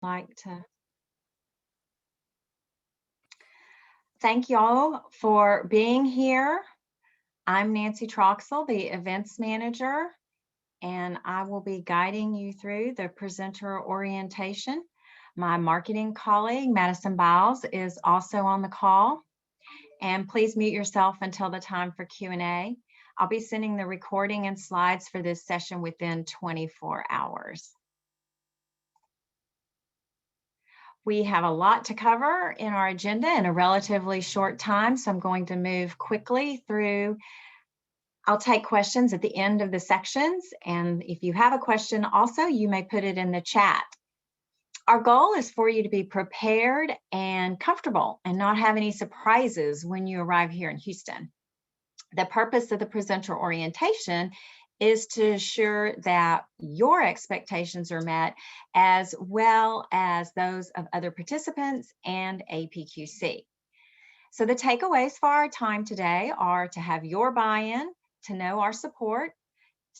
like to thank y'all for being here. I'm Nancy Troxel, the events manager, and I will be guiding you through the presenter orientation. My marketing colleague, Madison Biles, is also on the call. And please mute yourself until the time for Q&A. I'll be sending the recording and slides for this session within 24 hours. We have a lot to cover in our agenda in a relatively short time, so I'm going to move quickly through. I'll take questions at the end of the sections, and if you have a question also, you may put it in the chat. Our goal is for you to be prepared and comfortable and not have any surprises when you arrive here in Houston. The purpose of the presenter orientation is to ensure that your expectations are met as well as those of other participants and APQC. So the takeaways for our time today are to have your buy-in, to know our support,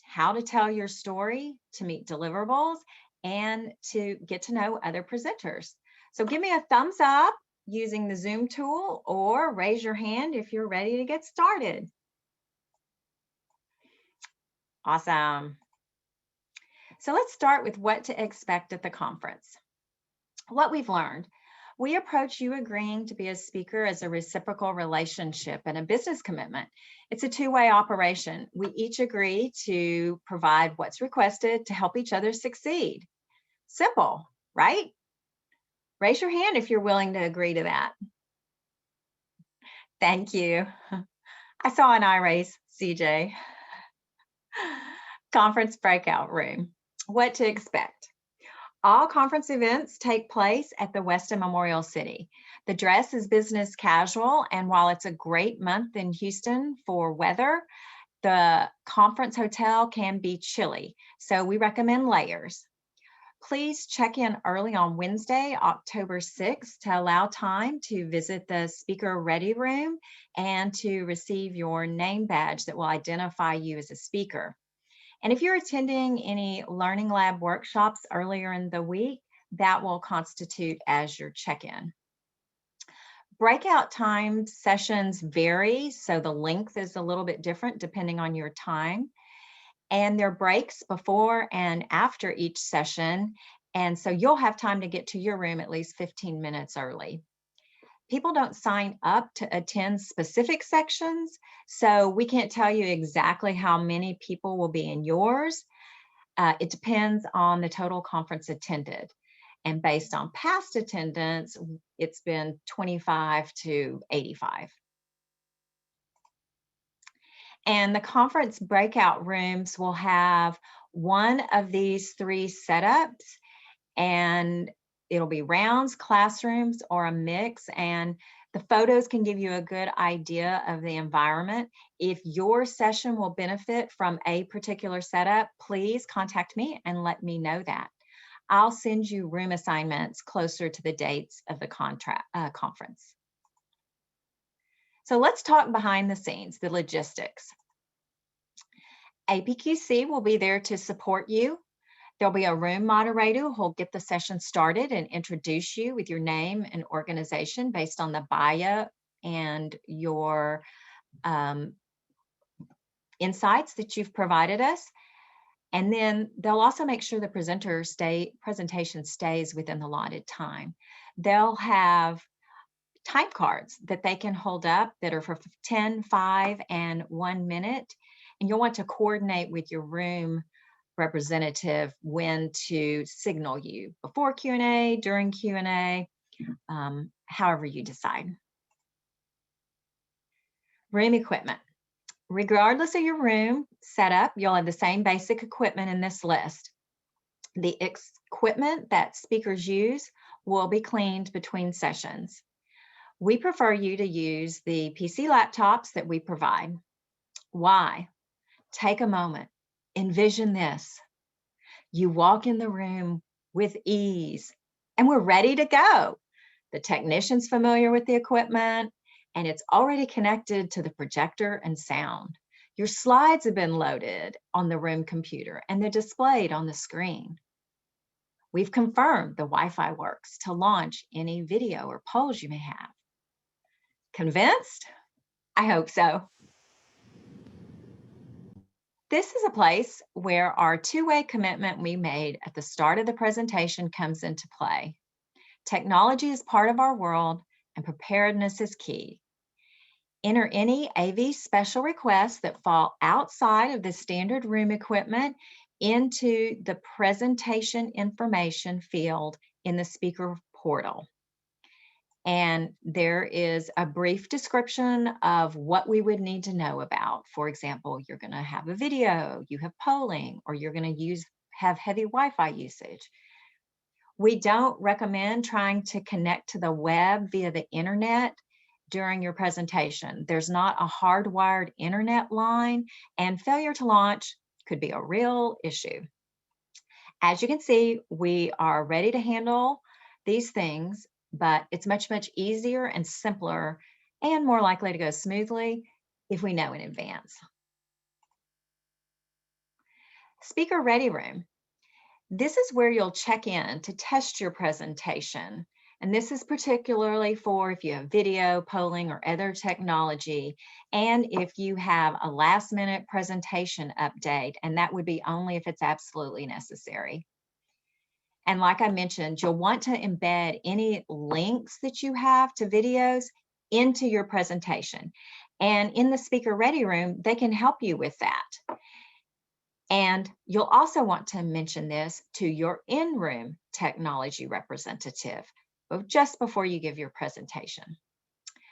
how to tell your story, to meet deliverables, and to get to know other presenters. So give me a thumbs up using the Zoom tool or raise your hand if you're ready to get started. Awesome. So let's start with what to expect at the conference. What we've learned. We approach you agreeing to be a speaker as a reciprocal relationship and a business commitment. It's a two-way operation. We each agree to provide what's requested to help each other succeed. Simple, right? Raise your hand if you're willing to agree to that. Thank you. I saw an eye raise, CJ. Conference breakout room. What to expect. All conference events take place at the Westin Memorial City. The dress is business casual, and while it's a great month in Houston for weather, the conference hotel can be chilly, so we recommend layers. Please check in early on Wednesday, October 6th, to allow time to visit the speaker ready room and to receive your name badge that will identify you as a speaker. And if you're attending any Learning Lab workshops earlier in the week, that will constitute as your check-in. Breakout time sessions vary, so the length is a little bit different depending on your time. And there are breaks before and after each session, and so you'll have time to get to your room at least 15 minutes early. People don't sign up to attend specific sections, so we can't tell you exactly how many people will be in yours. It depends on the total conference attended. And based on past attendance, it's been 25 to 85. And the conference breakout rooms will have one of these three setups, and it'll be rounds, classrooms, or a mix. And the photos can give you a good idea of the environment. If your session will benefit from a particular setup, please contact me and let me know that. I'll send you room assignments closer to the dates of the conference. So let's talk behind the scenes, the logistics. APQC will be there to support you. There'll be a room moderator who'll get the session started and introduce you with your name and organization based on the bio and your insights that you've provided us. And then they'll also make sure the presentation stays within the allotted time. They'll have time cards that they can hold up that are for 10, 5, and 1 minute. And you'll want to coordinate with your room representative when to signal you before Q&A, during Q&A, however you decide. Room equipment. Regardless of your room setup, you'll have the same basic equipment in this list. The equipment that speakers use will be cleaned between sessions. We prefer you to use the PC laptops that we provide. Why? Take a moment. Envision this. You walk in the room with ease, and we're ready to go. The technician's familiar with the equipment, and it's already connected to the projector and sound. Your slides have been loaded on the room computer, and they're displayed on the screen. We've confirmed the Wi-Fi works to launch any video or polls you may have. Convinced? I hope so. This is a place where our two-way commitment we made at the start of the presentation comes into play. Technology is part of our world and preparedness is key. Enter any AV special requests that fall outside of the standard room equipment into the presentation information field in the speaker portal. And there is a brief description of what we would need to know about. For example, you're going to have a video, you have polling, or you're going to have heavy Wi-Fi usage. We don't recommend trying to connect to the web via the internet during your presentation. There's not a hardwired internet line, and failure to launch could be a real issue. As you can see, we are ready to handle these things, but it's much, much easier and simpler and more likely to go smoothly if we know in advance. Speaker Ready Room. This is where you'll check in to test your presentation. And this is particularly for if you have video, polling, or other technology, and if you have a last-minute presentation update, and that would be only if it's absolutely necessary. And like I mentioned, you'll want to embed any links that you have to videos into your presentation. And in the Speaker Ready Room, they can help you with that. And you'll also want to mention this to your in-room technology representative just before you give your presentation.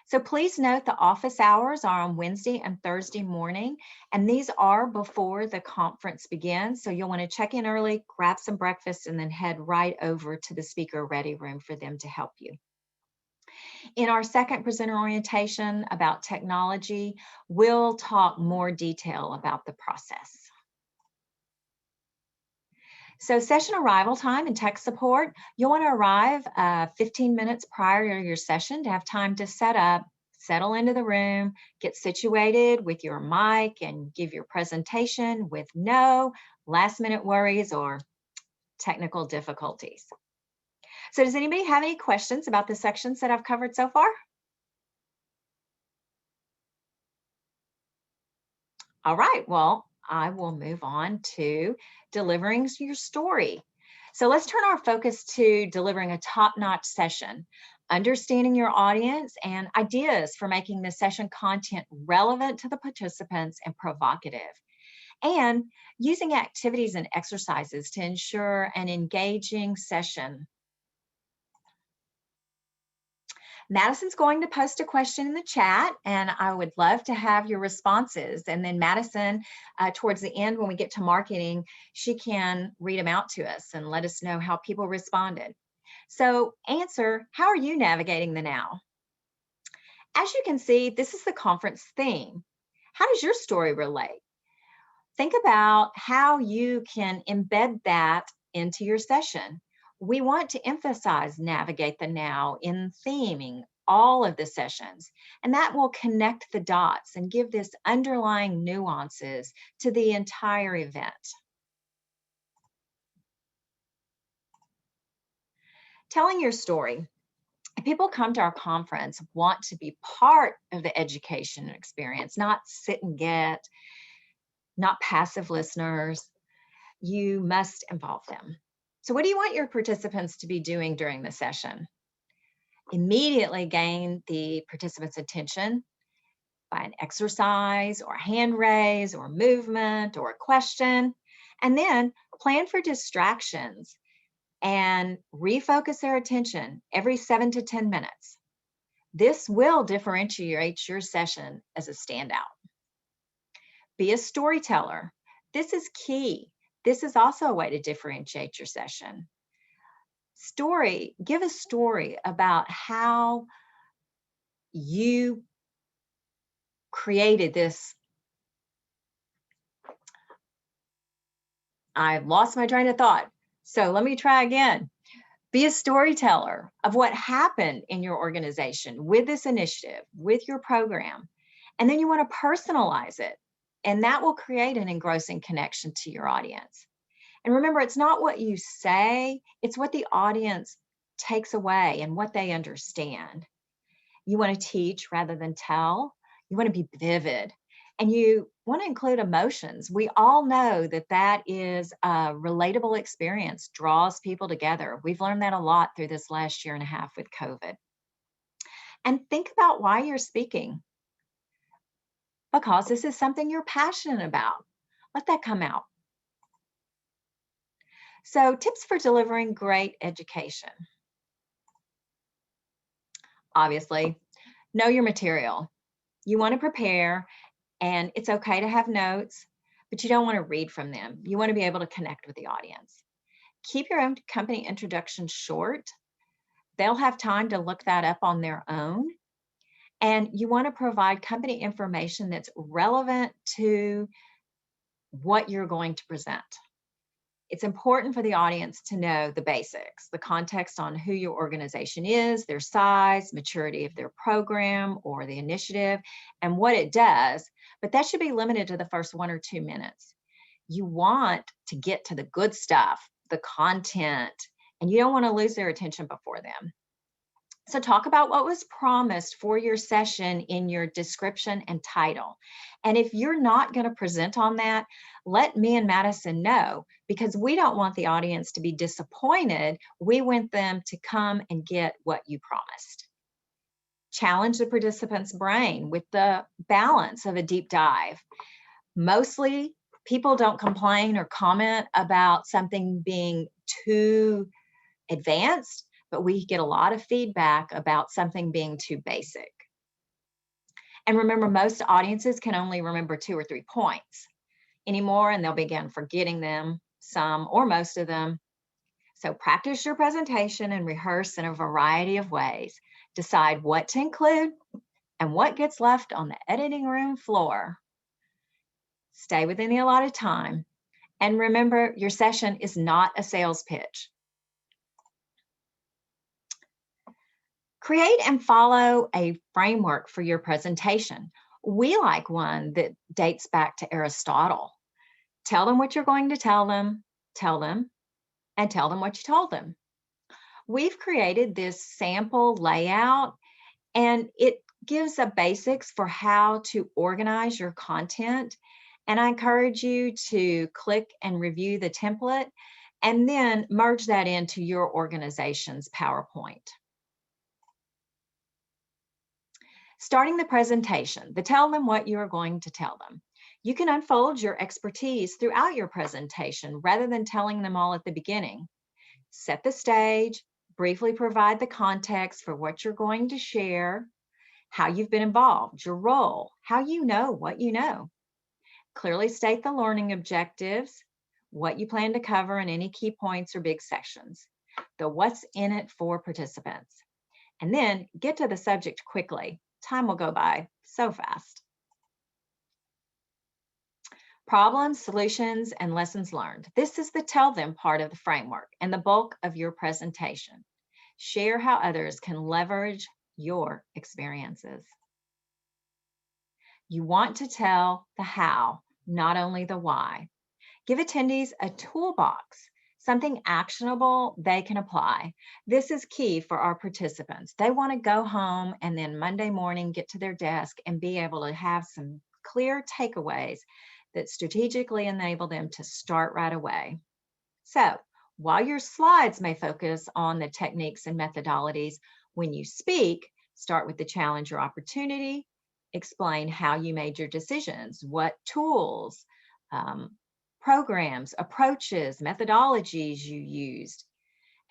So please note the office hours are on Wednesday and Thursday morning, and these are before the conference begins. So you'll want to check in early, grab some breakfast, and then head right over to the Speaker Ready Room for them to help you. In our second presenter orientation about technology, we'll talk more detail about the process. So session arrival time and tech support, you'll want to arrive 15 minutes prior to your session to have time to set up, settle into the room, get situated with your mic, and give your presentation with no last minute worries or technical difficulties. So does anybody have any questions about the sections that I've covered so far? All right, well, I will move on to delivering your story. So let's turn our focus to delivering a top-notch session, understanding your audience, and ideas for making the session content relevant to the participants and provocative, and using activities and exercises to ensure an engaging session. Madison's going to post a question in the chat, and I would love to have your responses. And then Madison, towards the end, when we get to marketing, she can read them out to us and let us know how people responded. So answer, how are you navigating the now? As you can see, this is the conference theme. How does your story relate? Think about how you can embed that into your session. We want to emphasize navigate the now in theming all of the sessions, and that will connect the dots and give this underlying nuances to the entire event. Telling your story. People come to our conference want to be part of the education experience, not sit and get, not passive listeners. You must involve them. So what do you want your participants to be doing during the session? Immediately gain the participants' attention by an exercise or a hand raise or movement or a question, and then plan for distractions and refocus their attention every 7 to 10 minutes. This will differentiate your session as a standout. Be a storyteller. This is key. This is also a way to differentiate your session. Give a story about how you created this. I've lost my train of thought. So let me try again. Be a storyteller of what happened in your organization with this initiative, with your program. And then you want to personalize it. And that will create an engrossing connection to your audience. And remember, it's not what you say, it's what the audience takes away and what they understand. You want to teach rather than tell. You want to be vivid. And you want to include emotions. We all know that that is a relatable experience, draws people together. We've learned that a lot through this last year and a half with COVID. And think about why you're speaking, because this is something you're passionate about. Let that come out. So, tips for delivering great education. Obviously, know your material. You want to prepare, and it's okay to have notes, but you don't want to read from them. You want to be able to connect with the audience. Keep your own company introduction short. They'll have time to look that up on their own. And you want to provide company information that's relevant to what you're going to present. It's important for the audience to know the basics, the context on who your organization is, their size, maturity of their program or the initiative, and what it does. But that should be limited to the first 1 or 2 minutes. You want to get to the good stuff, the content, and you don't want to lose their attention before them. So talk about what was promised for your session in your description and title. And if you're not going to present on that, let me and Madison know, because we don't want the audience to be disappointed. We want them to come and get what you promised. Challenge the participant's brain with the balance of a deep dive. Mostly people don't complain or comment about something being too advanced, but we get a lot of feedback about something being too basic. And remember, most audiences can only remember 2 or 3 points anymore, and they'll begin forgetting them, some or most of them. So practice your presentation and rehearse in a variety of ways. Decide what to include and what gets left on the editing room floor. Stay within the allotted time. And remember, your session is not a sales pitch. Create and follow a framework for your presentation. We like one that dates back to Aristotle. Tell them what you're going to tell them, and tell them what you told them. We've created this sample layout, and it gives the basics for how to organize your content. And I encourage you to click and review the template and then merge that into your organization's PowerPoint. Starting the presentation, tell them what you are going to tell them. You can unfold your expertise throughout your presentation rather than telling them all at the beginning. Set the stage, briefly provide the context for what you're going to share, how you've been involved, your role, how you know what you know. Clearly state the learning objectives, what you plan to cover, and any key points or big sections, the what's in it for participants. And then get to the subject quickly. Time will go by so fast. Problems, solutions, and lessons learned. This is the tell them part of the framework and the bulk of your presentation. Share how others can leverage your experiences. You want to tell the how, not only the why. Give attendees a toolbox, something actionable they can apply. This is key for our participants. They want to go home and then Monday morning get to their desk and be able to have some clear takeaways that strategically enable them to start right away. So while your slides may focus on the techniques and methodologies, when you speak, start with the challenge or opportunity, explain how you made your decisions, what tools, programs, approaches, methodologies you used,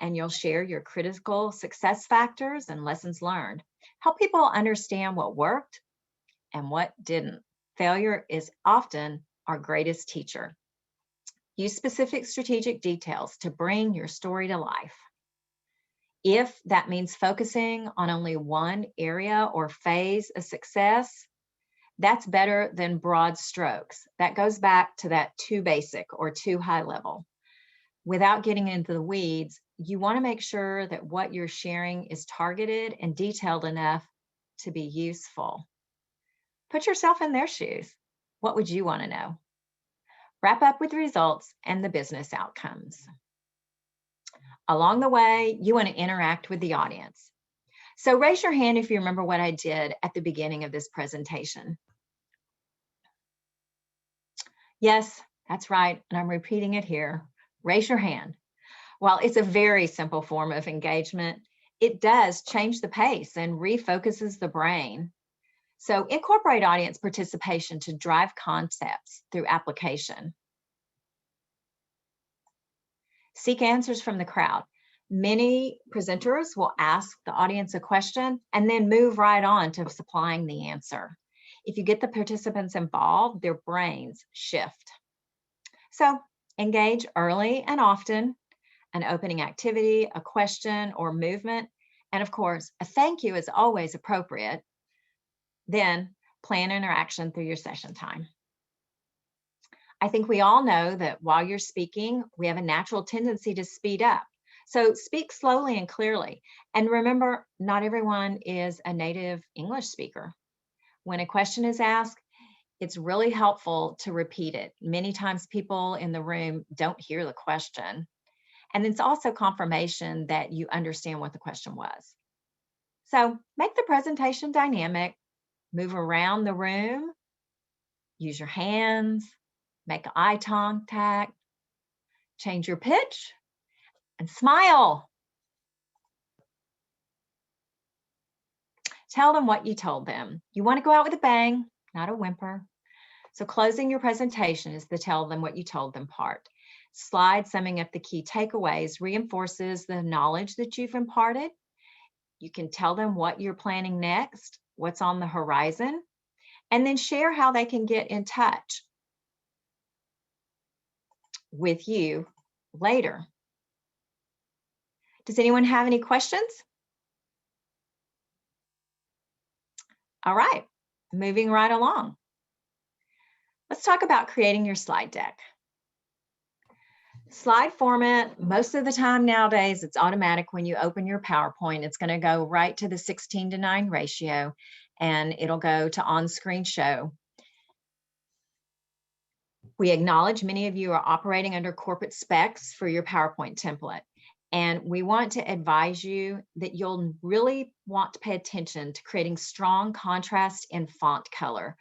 and you'll share your critical success factors and lessons learned. Help people understand what worked and what didn't. Failure is often our greatest teacher. Use specific strategic details to bring your story to life. If that means focusing on only one area or phase of success, that's better than broad strokes. That goes back to that too basic or too high level. Without getting into the weeds, you want to make sure that what you're sharing is targeted and detailed enough to be useful. Put yourself in their shoes. What would you want to know? Wrap up with the results and the business outcomes. Along the way, you want to interact with the audience. So raise your hand if you remember what I did at the beginning of this presentation. Yes, that's right, and I'm repeating it here. Raise your hand. While it's a very simple form of engagement, it does change the pace and refocuses the brain. So incorporate audience participation to drive concepts through application. Seek answers from the crowd. Many presenters will ask the audience a question and then move right on to supplying the answer. If you get the participants involved, their brains shift. So engage early and often. An opening activity, a question or movement, and of course, a thank you is always appropriate. Then plan interaction through your session time. I think we all know that while you're speaking, we have a natural tendency to speed up. So speak slowly and clearly. And remember, not everyone is a native English speaker. When a question is asked, it's really helpful to repeat it. Many times people in the room don't hear the question. And it's also confirmation that you understand what the question was. So make the presentation dynamic, move around the room, use your hands, make eye contact, change your pitch, and smile. Tell them what you told them. You want to go out with a bang, not a whimper. So closing your presentation is the tell them what you told them part. Slide summing up the key takeaways reinforces the knowledge that you've imparted. You can tell them what you're planning next, what's on the horizon, and then share how they can get in touch with you later. Does anyone have any questions? All right, moving right along. Let's talk about creating your slide deck. Slide format, most of the time nowadays, it's automatic when you open your PowerPoint. It's going to go right to the 16:9 ratio, and it'll go to on-screen show. We acknowledge many of you are operating under corporate specs for your PowerPoint template, and we want to advise you that you'll really want to pay attention to creating strong contrast in font color.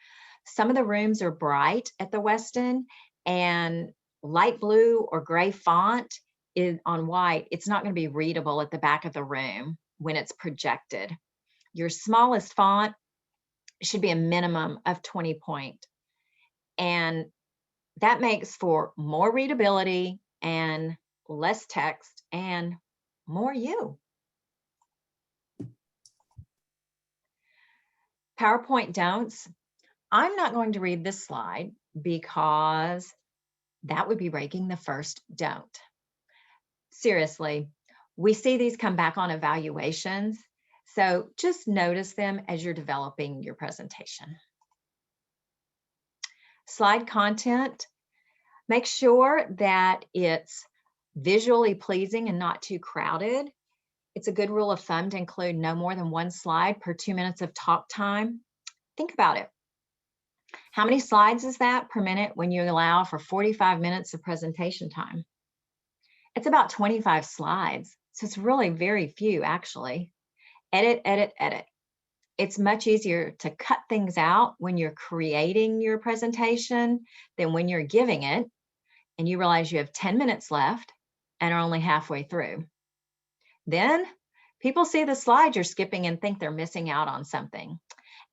Some of the rooms are bright at the Westin, and light blue or gray font is on white. It's not going to be readable at the back of the room when it's projected. Your smallest font should be a minimum of 20 point. And that makes for more readability and less text and more you. PowerPoint don'ts. I'm not going to read this slide because that would be breaking the first don't. Seriously, we see these come back on evaluations, so just notice them as you're developing your presentation. Slide content, make sure that it's visually pleasing and not too crowded. It's a good rule of thumb to include no more than one slide per 2 minutes of talk time. Think about it. How many slides is that per minute when you allow for 45 minutes of presentation time? It's about 25 slides, so it's really very few actually. Edit, edit, edit. It's much easier to cut things out when you're creating your presentation than when you're giving it and you realize you have 10 minutes left and are only halfway through. Then people see the slides you're skipping and think they're missing out on something.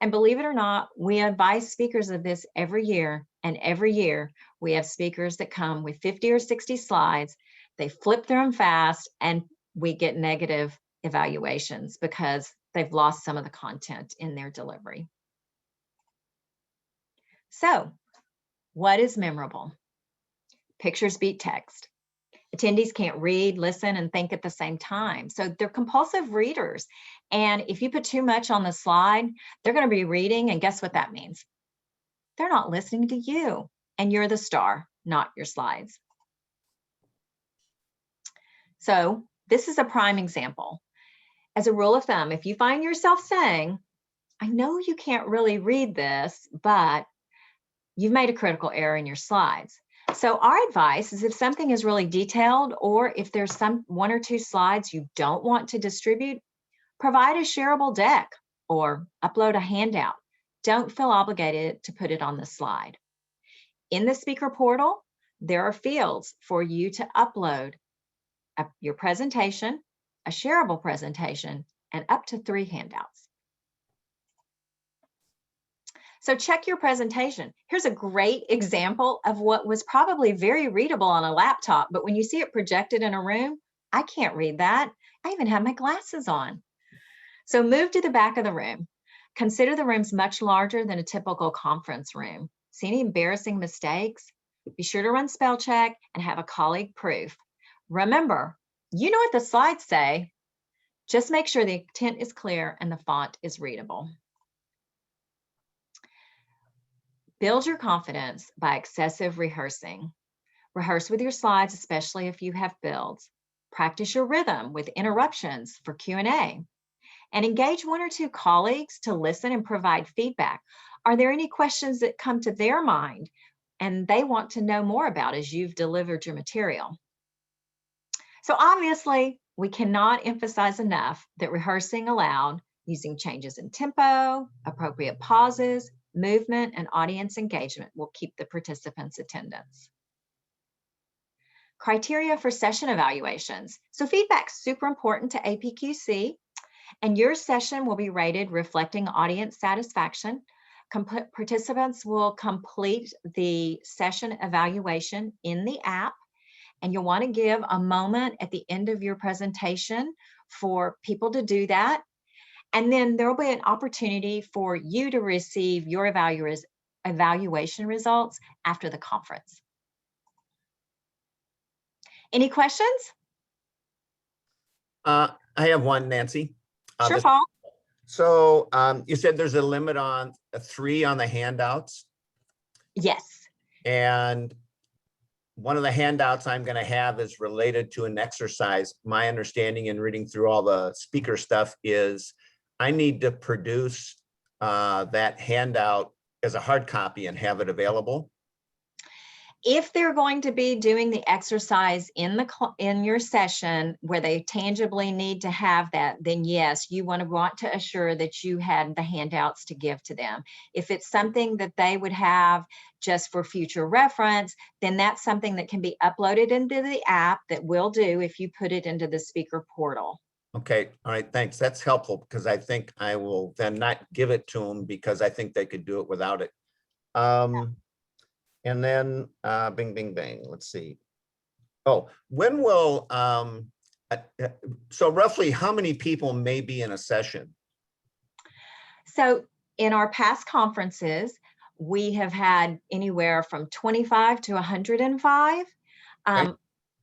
And believe it or not, we advise speakers of this every year, and every year we have speakers that come with 50 or 60 slides. They flip through them fast and we get negative evaluations because they've lost some of the content in their delivery. So, what is memorable? Pictures beat text. Attendees can't read, listen, and think at the same time. So they're compulsive readers. And if you put too much on the slide, they're going to be reading, and guess what that means? They're not listening to you, and you're the star, not your slides. So this is a prime example. As a rule of thumb, if you find yourself saying, I know you can't really read this, but you've made a critical error in your slides. So our advice is if something is really detailed or if there's some 1 or 2 slides you don't want to distribute, provide a shareable deck or upload a handout. Don't feel obligated to put it on the slide. In the speaker portal, there are fields for you to upload your presentation, a shareable presentation, and up to 3 handouts. So check your presentation. Here's a great example of what was probably very readable on a laptop, but when you see it projected in a room, I can't read that. I even have my glasses on. So move to the back of the room. Consider the room's much larger than a typical conference room. See any embarrassing mistakes? Be sure to run spell check and have a colleague proof. Remember, you know what the slides say. Just make sure the intent is clear and the font is readable. Build your confidence by excessive rehearsing. Rehearse with your slides, especially if you have builds. Practice your rhythm with interruptions for Q&A. And engage 1 or 2 colleagues to listen and provide feedback. Are there any questions that come to their mind and they want to know more about as you've delivered your material? So obviously, we cannot emphasize enough that rehearsing aloud, using changes in tempo, appropriate pauses, movement, and audience engagement will keep the participants' attendance. Criteria for session evaluations. So feedback's super important to APQC, and your session will be rated reflecting audience satisfaction. Participants will complete the session evaluation in the app, and you'll want to give a moment at the end of your presentation for people to do that. And then there will be an opportunity for you to receive your evaluation results after the conference. Any questions? I have one, Nancy. Sure, Paul. So you said there's a limit on 3 on the handouts. Yes. And one of the handouts I'm going to have is related to an exercise. My understanding in reading through all the speaker stuff is I need to produce that handout as a hard copy and have it available. If they're going to be doing the exercise in your session where they tangibly need to have that, then yes, you want to assure that you had the handouts to give to them. If it's something that they would have just for future reference, then that's something that can be uploaded into the app that we'll do if you put it into the speaker portal. Okay, all right, thanks. That's helpful because I think I will then not give it to them because I think they could do it without it. And then bing, bing, bang, let's see. Oh, when will, so roughly how many people may be in a session? So in our past conferences, we have had anywhere from 25 to 105. Okay.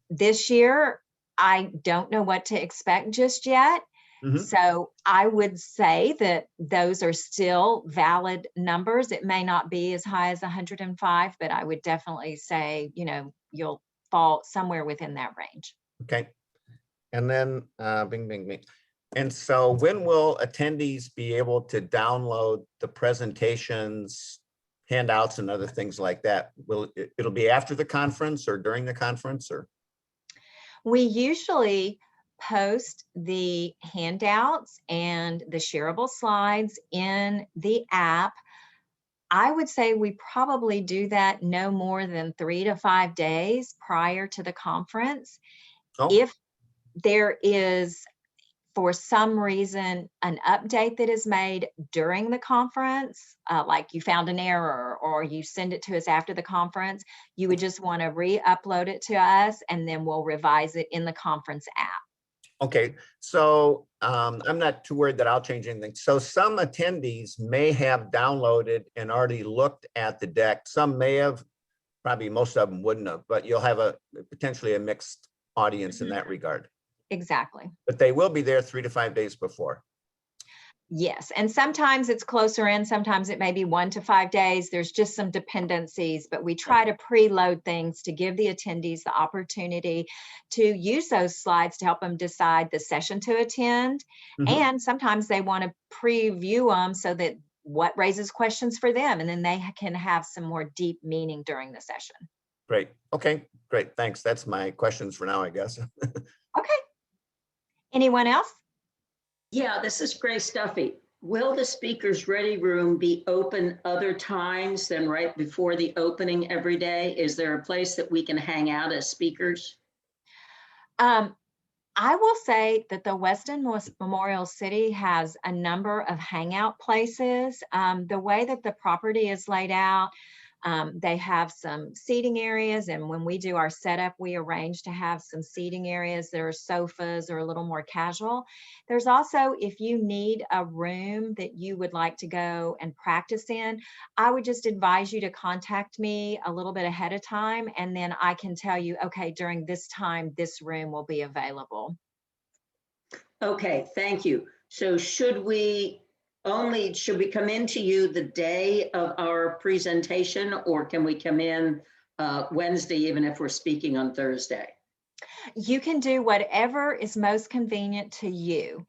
This year, I don't know what to expect just yet. Mm-hmm. So I would say that those are still valid numbers. It may not be as high as 105, but I would definitely say, you'll fall somewhere within that range. Okay. And then bing, bing, bing. And so when will attendees be able to download the presentations, handouts, and other things like that? It'll be after the conference or during the conference, or? We usually post the handouts and the shareable slides in the app. I would say we probably do that no more than 3 to 5 days prior to the conference. Oh. If there is, for some reason, an update that is made during the conference, like you found an error or you send it to us after the conference, you would just want to re-upload it to us and then we'll revise it in the conference app. Okay, so I'm not too worried that I'll change anything. So some attendees may have downloaded and already looked at the deck. Some may have, probably most of them wouldn't have, but you'll have potentially a mixed audience in that regard. Exactly. But they will be there 3 to 5 days before. Yes, and sometimes it's closer in, sometimes it may be 1 to 5 days. There's just some dependencies, but we try to preload things to give the attendees the opportunity to use those slides to help them decide the session to attend. Mm-hmm. And sometimes they want to preview them so that what raises questions for them, and then they can have some more deep meaning during the session. Great. Okay, great. Thanks. That's my questions for now, I guess. Okay. Anyone else? Yeah, this is Grace Duffy. Will the speakers ready room be open other times than right before the opening every day? Is there a place that we can hang out as speakers? I will say that the Weston Memorial City has a number of hangout places. The way that the property is laid out, they have some seating areas, and when we do our setup, we arrange to have some seating areas that are sofas or a little more casual. There's also, if you need a room that you would like to go and practice in, I would just advise you to contact me a little bit ahead of time, and then I can tell you, okay, during this time, this room will be available. Okay, thank you. So should we come in to you the day of our presentation, or can we come in Wednesday, even if we're speaking on Thursday? You can do whatever is most convenient to you.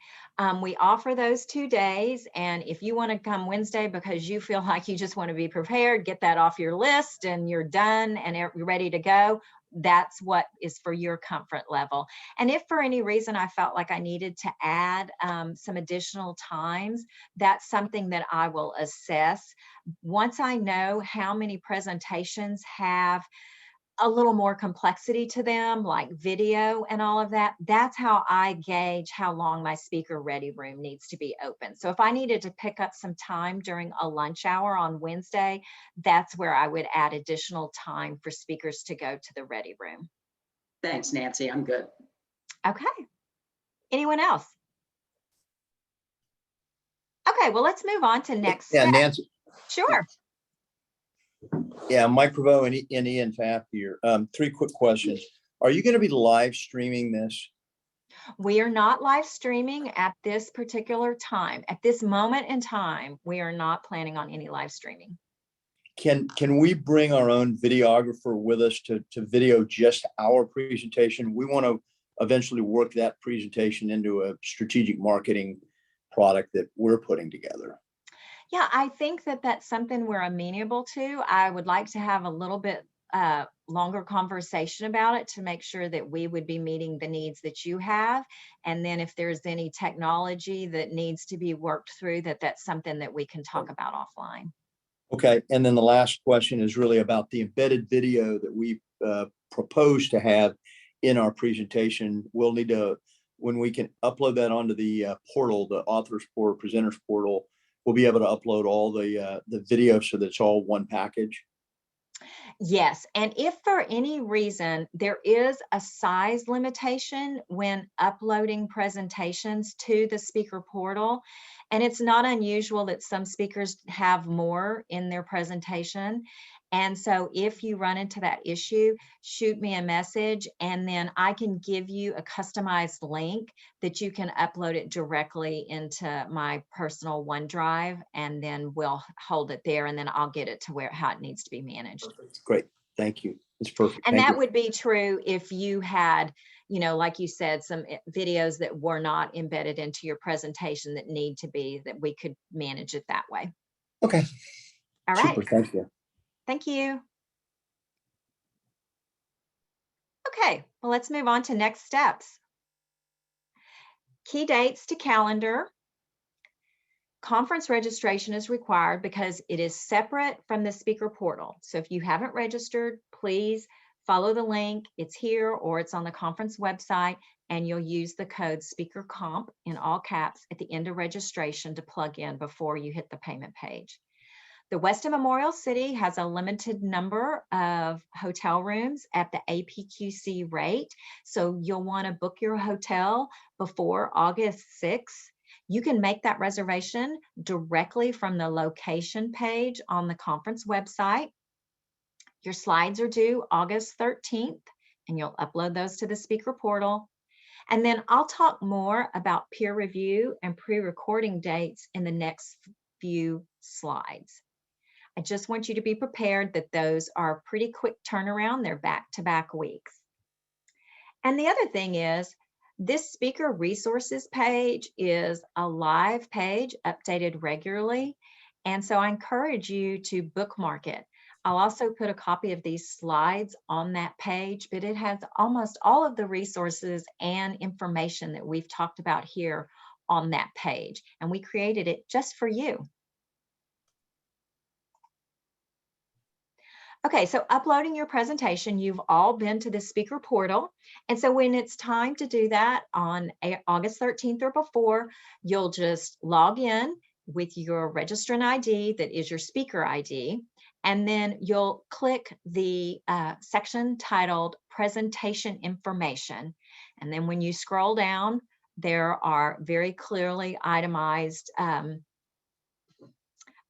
We offer those 2 days, and if you want to come Wednesday because you feel like you just want to be prepared, get that off your list and you're done and you're ready to go, that's what is for your comfort level. And if for any reason I felt like I needed to add some additional times, that's something that I will assess. Once I know how many presentations have a little more complexity to them, like video and all of that, that's how I gauge how long my speaker ready room needs to be open. So if I needed to pick up some time during a lunch hour on Wednesday, that's where I would add additional time for speakers to go to the ready room. Thanks, Nancy. I'm good. Okay. Anyone else? Okay, well, let's move on to next Yeah, step. Nancy. Sure. Yeah, Mike Prevost and Ian Taft here. 3 quick questions. Are you going to be live streaming this? We are not live streaming at this particular time. At this moment in time, we are not planning on any live streaming. Can we bring our own videographer with us to video just our presentation? We want to eventually work that presentation into a strategic marketing product that we're putting together. Yeah, I think that that's something we're amenable to. I would like to have a little bit longer conversation about it to make sure that we would be meeting the needs that you have. And then if there's any technology that needs to be worked through, that's something that we can talk about offline. Okay, and then the last question is really about the embedded video that we propose to have in our presentation. We'll need to, when we can upload that onto the portal, the authors portal, presenters portal, we'll be able to upload all the video so that it's all one package. Yes, and if for any reason there is a size limitation when uploading presentations to the speaker portal, and it's not unusual that some speakers have more in their presentation. And so if you run into that issue, shoot me a message and then I can give you a customized link that you can upload it directly into my personal OneDrive, and then we'll hold it there and then I'll get it to how it needs to be managed. Great, thank you. It's perfect. And Thank that you. would be true if you had, like you said, some videos that were not embedded into your presentation that need to be, that we could manage it that way. Okay. All right. Super, thank you. Thank you. Okay, well, let's move on to next steps. Key dates to calendar. Conference registration is required because it is separate from the speaker portal. So if you haven't registered, please follow the link. It's here or it's on the conference website, and you'll use the code SpeakerComp in all caps at the end of registration to plug in before you hit the payment page. The Weston Memorial City has a limited number of hotel rooms at the APQC rate. So you'll want to book your hotel before August 6th. You can make that reservation directly from the location page on the conference website. Your slides are due August 13th, and you'll upload those to the speaker portal. And then I'll talk more about peer review and pre-recording dates in the next few slides. I just want you to be prepared that those are pretty quick turnaround. They're back-to-back weeks. And the other thing is, this speaker resources page is a live page updated regularly. And so I encourage you to bookmark it. I'll also put a copy of these slides on that page, but it has almost all of the resources and information that we've talked about here on that page. And we created it just for you. Okay, so uploading your presentation, you've all been to the speaker portal. And so when it's time to do that on August 13th or before, you'll just log in with your registrant ID that is your speaker ID. And then you'll click the section titled Presentation Information. And then when you scroll down, there are very clearly itemized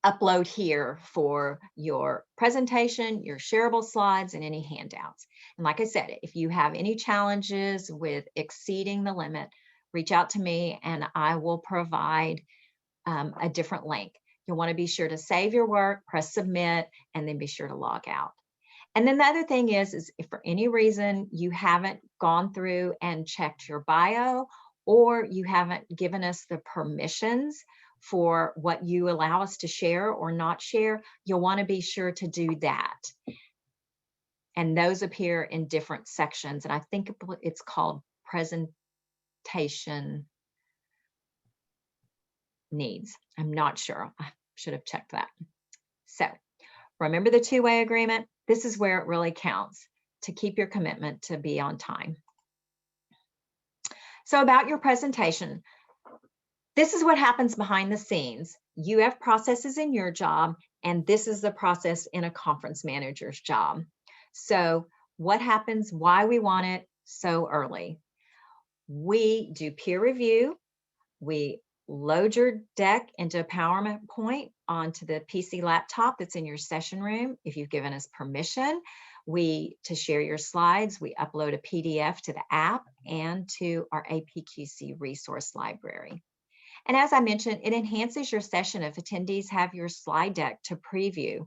upload here for your presentation, your shareable slides, and any handouts. And like I said, if you have any challenges with exceeding the limit, reach out to me and I will provide a different link. You'll want to be sure to save your work, press submit, and then be sure to log out. And then the other thing is if for any reason you haven't gone through and checked your bio, or you haven't given us the permissions for what you allow us to share or not share, you'll want to be sure to do that. And those appear in different sections. And I think it's called presentation needs. I'm not sure. I should have checked that. So remember the two-way agreement. This is where it really counts to keep your commitment to be on time. So about your presentation, this is what happens behind the scenes. You have processes in your job, and this is the process in a conference manager's job. So what happens, why we want it so early? We do peer review. We load your deck into a PowerPoint onto the PC laptop that's in your session room. If you've given us permission, to share your slides, we upload a PDF to the app and to our APQC resource library. And as I mentioned, it enhances your session if attendees have your slide deck to preview,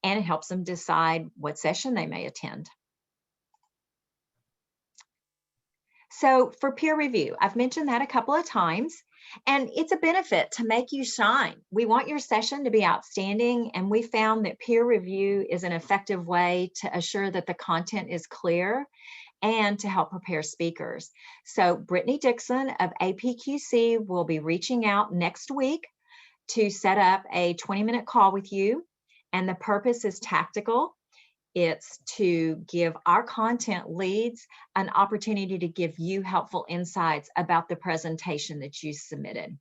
and it helps them decide what session they may attend. So for peer review, I've mentioned that a couple of times, and it's a benefit to make you shine. We want your session to be outstanding, and we found that peer review is an effective way to assure that the content is clear and to help prepare speakers. So Brittany Dixon of APQC will be reaching out next week to set up a 20-minute call with you. And the purpose is tactical. It's to give our content leads an opportunity to give you helpful insights about the presentation that you submitted.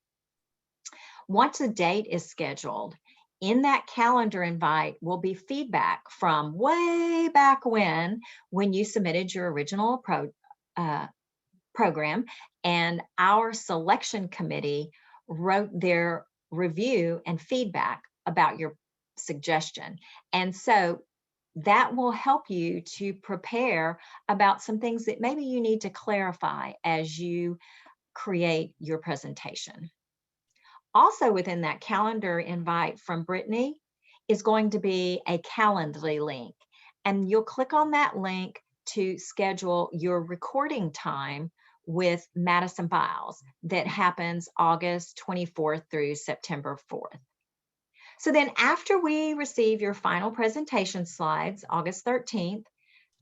Once a date is scheduled, in that calendar invite will be feedback from way back when you submitted your original program, and our selection committee wrote their review and feedback about your suggestion. And so that will help you to prepare about some things that maybe you need to clarify as you create your presentation. Also within that calendar invite from Brittany is going to be a Calendly link, and you'll click on that link to schedule your recording time with Madison Biles that happens August 24th through September 4th. So then after we receive your final presentation slides, August 13th,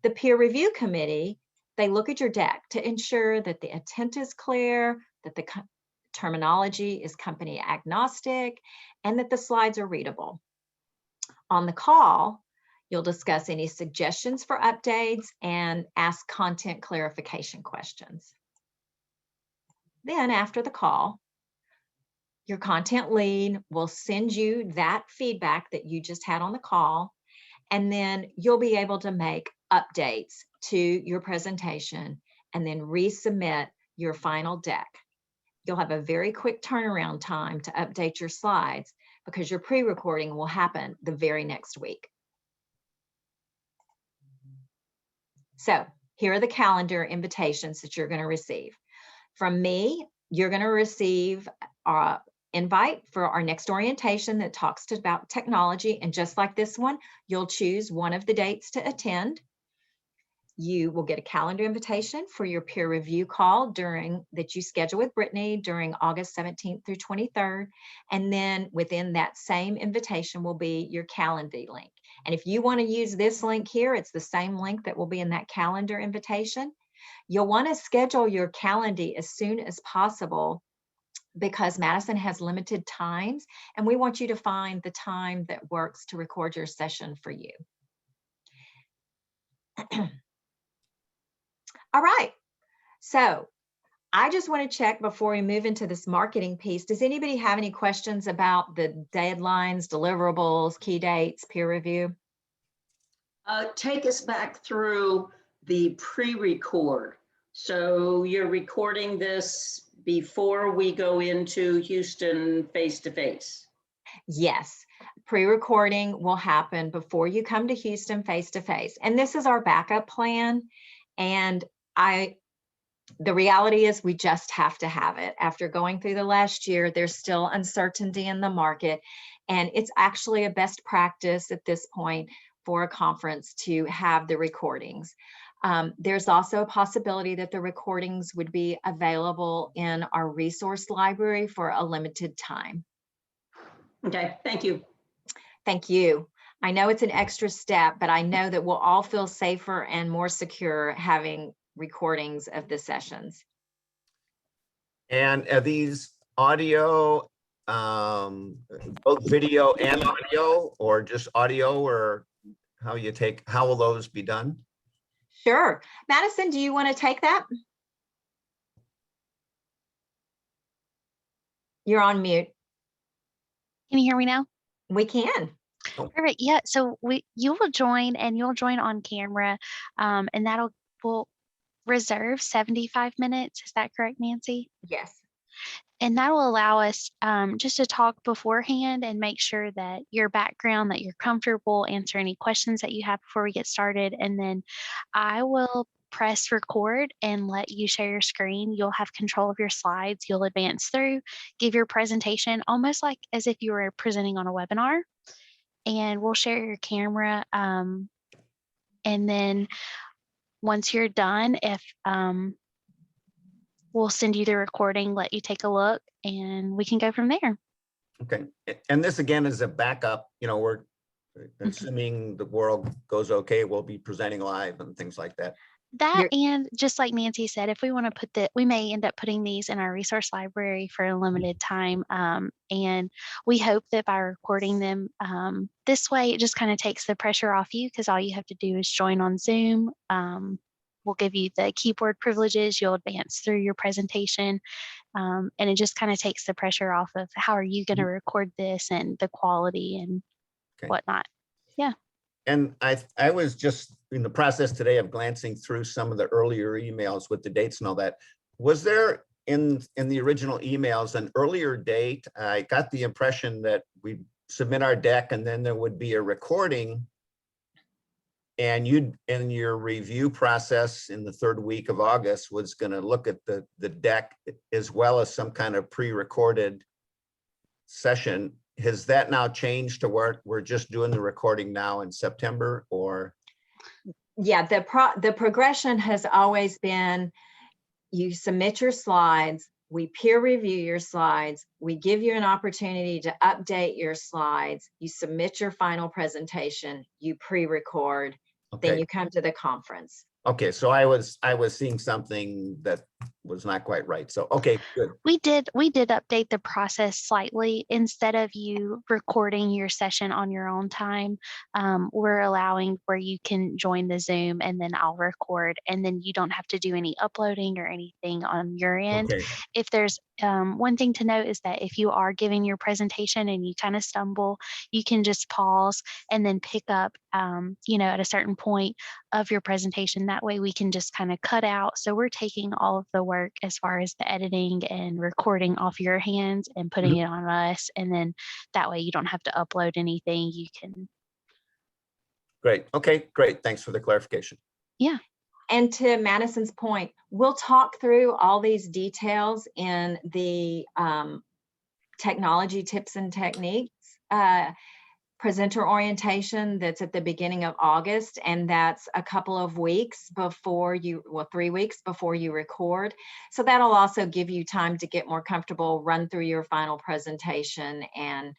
the peer review committee, they look at your deck to ensure that the intent is clear, that the terminology is company agnostic, and that the slides are readable. On the call, you'll discuss any suggestions for updates and ask content clarification questions. Then after the call, your content lead will send you that feedback that you just had on the call, and then you'll be able to make updates to your presentation and then resubmit your final deck. You'll have a very quick turnaround time to update your slides because your pre-recording will happen the very next week. So here are the calendar invitations that you're going to receive. From me, you're going to receive our invite for our next orientation that talks about technology. And just like this one, you'll choose one of the dates to attend. You will get a calendar invitation for your peer review call that you schedule with Brittany during August 17th through 23rd. And then within that same invitation will be your Calendly link. And if you want to use this link here, it's the same link that will be in that calendar invitation. You'll want to schedule your calendar as soon as possible because Madison has limited times and we want you to find the time that works to record your session for you. All right, so I just want to check before we move into this marketing piece. Does anybody have any questions about the deadlines, deliverables, key dates, peer review? Take us back through the pre-record. So you're recording this before we go into Houston face-to-face? Yes, pre-recording will happen before you come to Houston face-to-face. And this is our backup plan. And the reality is we just have to have it. After going through the last year, there's still uncertainty in the market. And it's actually a best practice at this point for a conference to have the recordings. There's also a possibility that the recordings would be available in our resource library for a limited time. Okay, thank you. Thank you. I know it's an extra step, but I know that we'll all feel safer and more secure having recordings of the sessions. And are these audio, both video and audio, or just audio, or how will those be done? Sure. Madison, do you want to take that? You're on mute. Can you hear me now? We can. Perfect. Yeah. So you will join and you'll join on camera, and will reserve 75 minutes. Is that correct, Nancy? Yes. And that will allow us just to talk beforehand and make sure that your background, that you're comfortable, answer any questions that you have before we get started. And then I will press record and let you share your screen. You'll have control of your slides. You'll advance through, give your presentation almost like as if you were presenting on a webinar. And we'll share your camera. And then once you're done, we'll send you the recording, let you take a look, and we can go from there. Okay, and this again is a backup, we're assuming the world goes okay, we'll be presenting live and things like that. And just like Nancy said, if we want to we may end up putting these in our resource library for a limited time. And we hope that by recording them this way, it just kind of takes the pressure off you because all you have to do is join on Zoom. We'll give you the keyboard privileges. You'll advance through your presentation. And it just kind of takes the pressure off of how are you going to record this and the quality and whatnot. Yeah. And I was just in the process today of glancing through some of the earlier emails with the dates and all that. Was there in the original emails an earlier date? I got the impression that we submit our deck and then there would be a recording. And you, in your review process in the third week of August, was going to look at the deck as well as some kind of pre-recorded session. Has that now changed to where we're just doing the recording now in September, or? Yeah, the progression has always been, you submit your slides, we peer review your slides, we give you an opportunity to update your slides, you submit your final presentation, you pre-record, then you come to the conference. Okay, so I was seeing something that was not quite right. So, okay, good. We did update the process slightly. Instead of you recording your session on your own time, we're allowing where you can join the Zoom and then I'll record, and then you don't have to do any uploading or anything on your end. Okay. If there's one thing to note is that if you are giving your presentation and you kind of stumble, you can just pause and then pick up, at a certain point of your presentation. That way we can just kind of cut out. So we're taking all of the work as far as the editing and recording off your hands and putting it on us. And then that way you don't have to upload anything. You can. Great. Okay, great. Thanks for the clarification. Yeah. And to Madison's point, we'll talk through all these details in the technology tips and techniques presenter orientation that's at the beginning of August, and that's a couple of weeks before 3 weeks before you record. So that'll also give you time to get more comfortable, run through your final presentation, and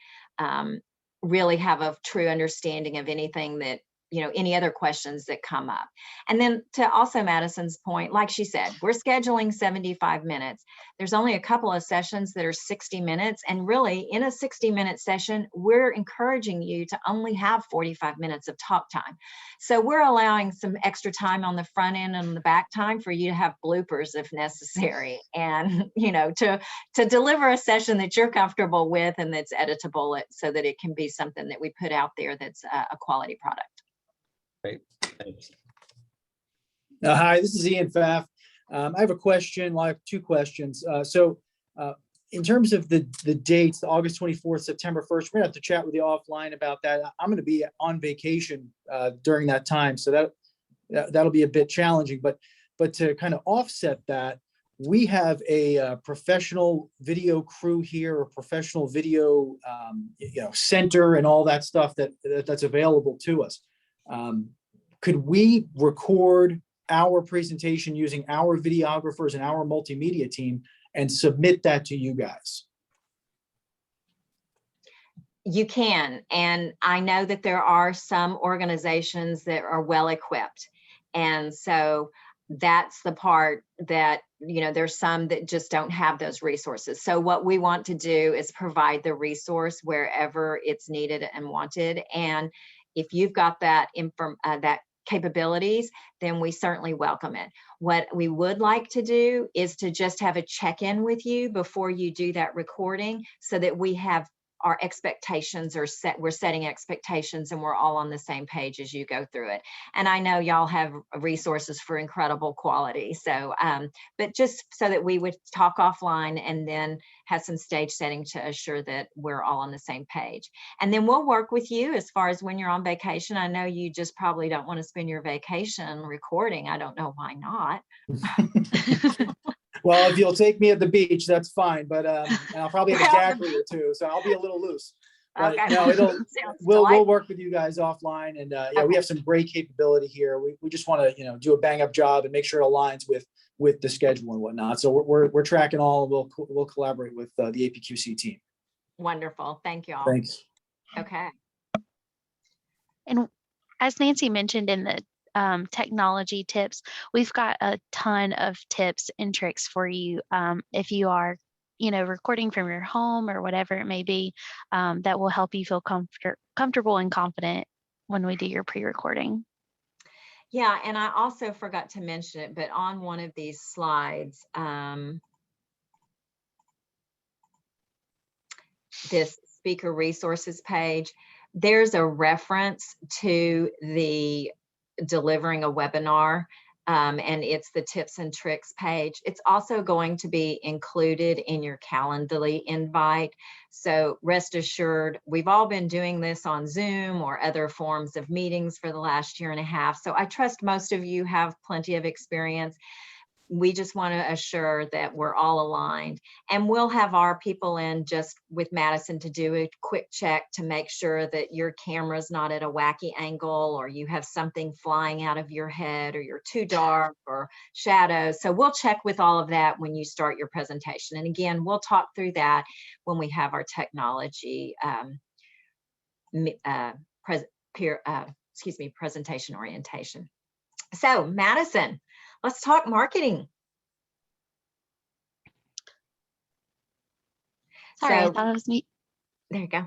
really have a true understanding of anything that, any other questions that come up. And then to also Madison's point, like she said, we're scheduling 75 minutes. There's only a couple of sessions that are 60 minutes. And really, in a 60-minute session, we're encouraging you to only have 45 minutes of talk time. So we're allowing some extra time on the front end and the back time for you to have bloopers if necessary. And, to deliver a session that you're comfortable with and that's editable so that it can be something that we put out there that's a quality product. Great, thanks. Hi, this is Ian Pfaff. I have a question. Well, I have two questions. In terms of the dates, August 24th, September 1st, we're gonna have to chat with you offline about that. I'm gonna be on vacation during that time, so that'll be a bit challenging. But to kind of offset that, we have a professional video crew here, a professional video center, and all that stuff that's available to us. Could we record our presentation using our videographers and our multimedia team and submit that to you guys? You can, and I know that there are some organizations that are well equipped. And so that's the part that, there's some that just don't have those resources. So what we want to do is provide the resource wherever it's needed and wanted. And if you've got that capabilities, then we certainly welcome it. What we would like to do is to just have a check-in with you before you do that recording, so that we have our expectations are set. We're setting expectations and we're all on the same page as you go through it. And I know y'all have resources for incredible quality. So, but just so that we would talk offline and then have some stage setting to assure that we're all on the same page. And then we'll work with you as far as when you're on vacation. I know you just probably don't want to spend your vacation recording. I don't know why not. Well, if you'll take me at the beach, that's fine. But and I'll probably have a daiquiri or two, so I'll be a little loose. But Okay. no, we'll work with you guys offline, and yeah, we have some great capability here. We just want to do a bang up job and make sure it aligns with the schedule and whatnot. So we're tracking all. We'll collaborate with the APQC team. Wonderful. Thank you all. Thanks. Okay. And as Nancy mentioned in the technology tips, we've got a ton of tips and tricks for you if you are recording from your home or whatever it may be, that will help you feel comfortable and confident when we do your pre-recording. Yeah, and I also forgot to mention it, but on one of these slides, this speaker resources page, there's a reference to the delivering a webinar, and it's the tips and tricks page. It's also going to be included in your Calendly invite. So rest assured, we've all been doing this on Zoom or other forms of meetings for the last year and a half. So I trust most of you have plenty of experience. We just want to assure that we're all aligned, and we'll have our people in just with Madison to do a quick check to make sure that your camera's not at a wacky angle, or you have something flying out of your head, or you're too dark or shadows. So we'll check with all of that when you start your presentation. And again, we'll talk through that when we have our technology presentation orientation. So Madison, let's talk marketing. Sorry, I thought it was me. There you go.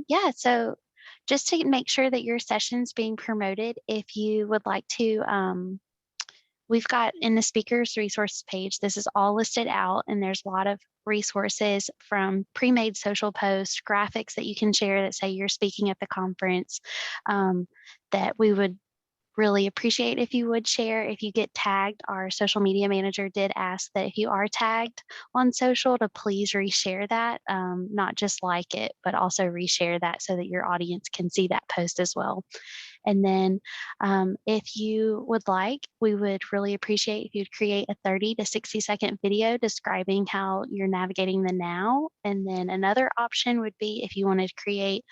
Yeah, so just to make sure that your session's being promoted, if you would like to, we've got in the speakers resources page, this is all listed out, and there's a lot of resources from pre-made social posts, graphics that you can share that say you're speaking at the conference, that we would really appreciate if you would share. If you get tagged, our social media manager did ask that if you are tagged on social to please reshare that, not just like it, but also reshare that so that your audience can see that post as well. And then if you would like, we would really appreciate if you'd create a 30 to 60 second video describing how you're navigating the now. And then another option would be if you wanted to create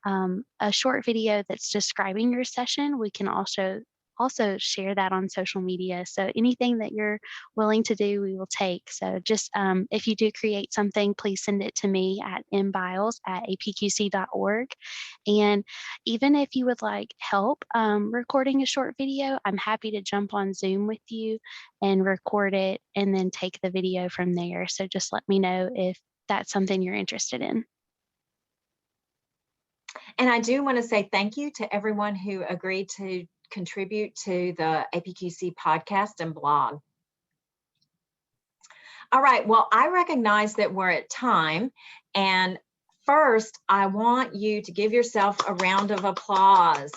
a short video that's describing your session, we can also also share that on social media. So anything that you're willing to do, we will take. So just if you do create something, please send it to me at mbiles@apqc.org. And even if you would like help recording a short video, I'm happy to jump on Zoom with you and record it and then take the video from there. So just let me know if that's something you're interested in. And I do want to say thank you to everyone who agreed to contribute to the APQC podcast and blog. All right, well, I recognize that we're at time. And first, I want you to give yourself a round of applause.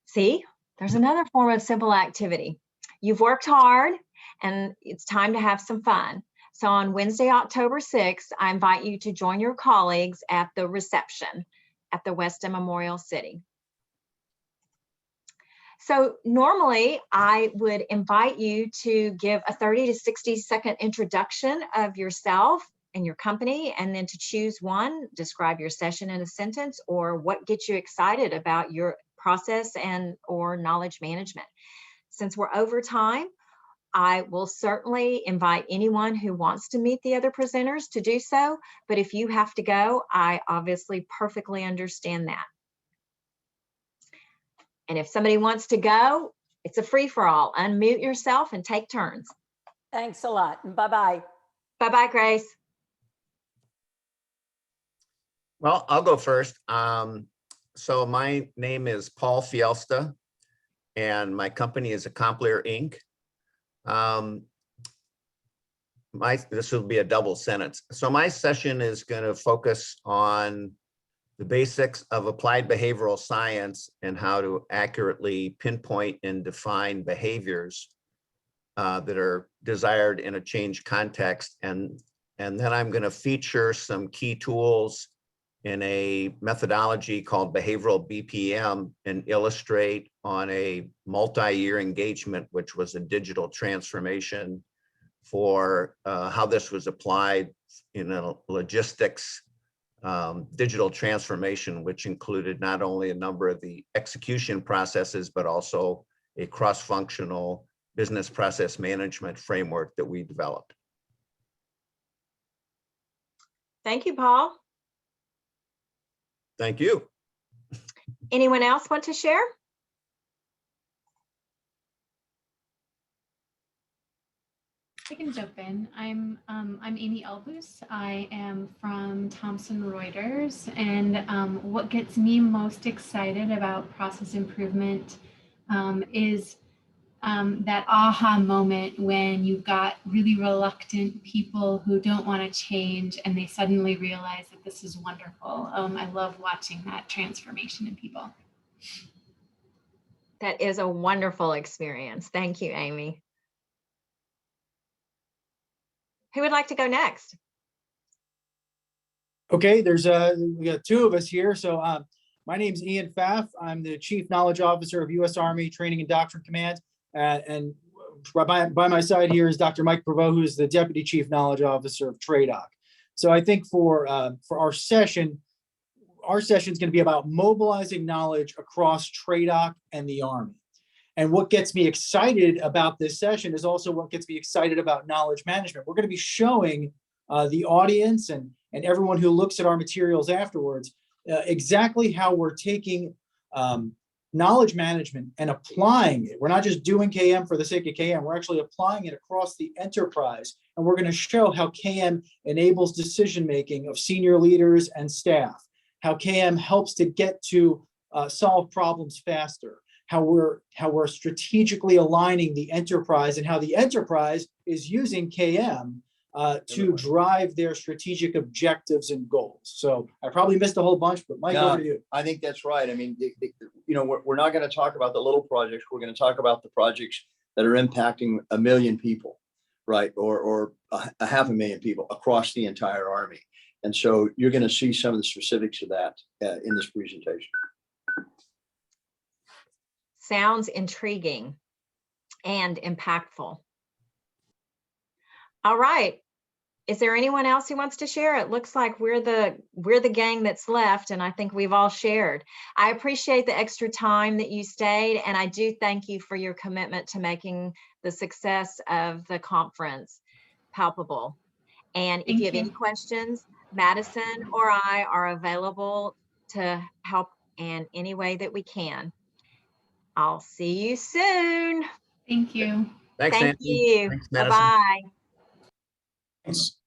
See, there's another form of simple activity. You've worked hard and it's time to have some fun. So on Wednesday, October 6th, I invite you to join your colleagues at the reception at the Weston Memorial City. So normally I would invite you to give a 30 to 60-second introduction of yourself and your company, and then to choose one, describe your session in a sentence, or what gets you excited about your process and or knowledge management. Since we're over time, I will certainly invite anyone who wants to meet the other presenters to do so, but if you have to go, I obviously perfectly understand that. And if somebody wants to go, it's a free-for-all. Unmute yourself and take turns. Thanks a lot. And bye-bye. Bye-bye, Grace. Well, I'll go first. So my name is Paul Fielsta, and my company is Accomplir Inc. This will be a double sentence. So my session is going to focus on the basics of applied behavioral science and how to accurately pinpoint and define behaviors that are desired in a change context. And then I'm going to feature some key tools in a methodology called behavioral BPM and illustrate on a multi-year engagement, which was a digital transformation for how this was applied in a logistics digital transformation, which included not only a number of the execution processes, but also a cross-functional business process management framework that we developed. Thank you, Paul. Thank you. Anyone else want to share? I can jump in. I'm Amy Elbus. I am from Thomson Reuters, and what gets me most excited about process improvement is that aha moment when you've got really reluctant people who don't want to change and they suddenly realize that this is wonderful. I love watching that transformation in people. That is a wonderful experience. Thank you, Amy. Who would like to go next? Okay, we got two of us here. So my name's Ian Pfaff. I'm the Chief Knowledge Officer of U.S. Army Training and Doctrine Command. And by my side here is Dr. Mike Prevost, who is the Deputy Chief Knowledge Officer of TRADOC. So I think for our session is going to be about mobilizing knowledge across TRADOC and the Army. And what gets me excited about this session is also what gets me excited about knowledge management. We're going to be showing the audience and everyone who looks at our materials afterwards exactly how we're taking knowledge management and applying it. We're not just doing KM for the sake of KM, we're actually applying it across the enterprise. And we're going to show how KM enables decision-making of senior leaders and staff, how KM helps to get to solve problems faster, how we're strategically aligning the enterprise and how the enterprise is using KM to drive their strategic objectives and goals. So I probably missed a whole bunch, but Mike, over to you. I think that's right. I mean, we're not going to talk about the little projects. We're going to talk about the projects that are impacting 1 million people, right? Or a 500,000 people across the entire Army. And so you're going to see some of the specifics of that in this presentation. Sounds intriguing and impactful. All right. Is there anyone else who wants to share? It looks like we're the gang that's left, and I think we've all shared. I appreciate the extra time that you stayed, and I do thank you for your commitment to making the success of the conference palpable. And if Thank you have any you. questions, Madison or I are available to help in any way that we can. I'll see you soon. Thank you. Thanks, Thank Nancy. you. Thanks, Madison. Bye-bye. Thanks.